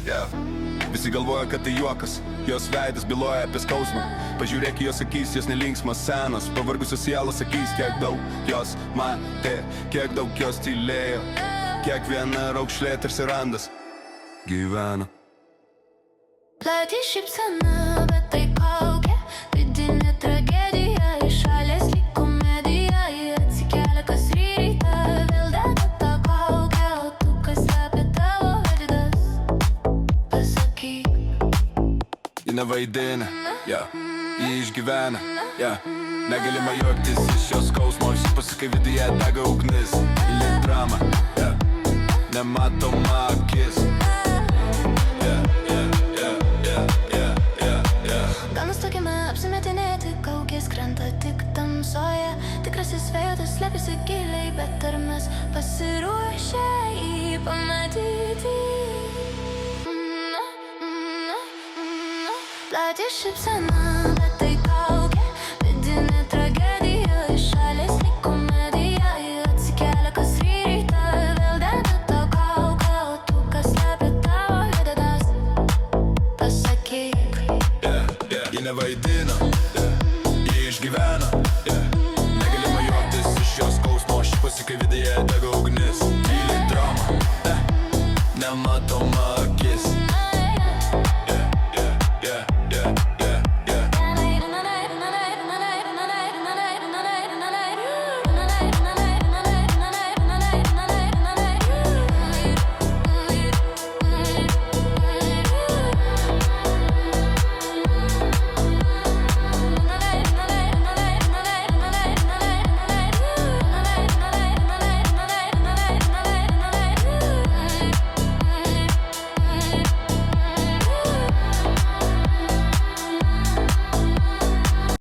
yeah. Visi galvoja, kad tai juokas, jos veidas byloja apie skausmą. Pažiūrėk į jos akys, jos nelinksmas, senas, pavargusios sielos akys. Kiek daug jos matė, kiek daug jos tylėjo, kiekviena raukšlė tarsi randas gyvena. Plati šypsena, bet tai kaukė, vidinė tragedija, iš šalės lyg komedija. Ji atsikelia kas rytą, vėl deda tą kaukę, o tu kas apie tavo veidas, pasakyk. Ji nevaidina, yeah. Ji išgyvena, yeah. Negalima juoktis iš jos skausmo, pasakai viduje dega ugnis. Lyg drama, yeah. Nematoma akis, gal nustokime apsimetinėti, kaukės krenta tik tamsoje. Tikrasis veidas slepiasi giliai, bet ar mes pasiruošę jį pamatyti? Plati šypsena, bet tai kaukė, vidinė tragedija, iš šalės lyg komedija. Ji atsikelia kas rytą, vėl deda tą kaukę, o tu kas slepia tavo veidas, pasakyk. Ji nevaidina, ji išgyvena, negalima juoktis iš jos skausmo, pasakai viduje dega ugnis. Lyg drama, nematoma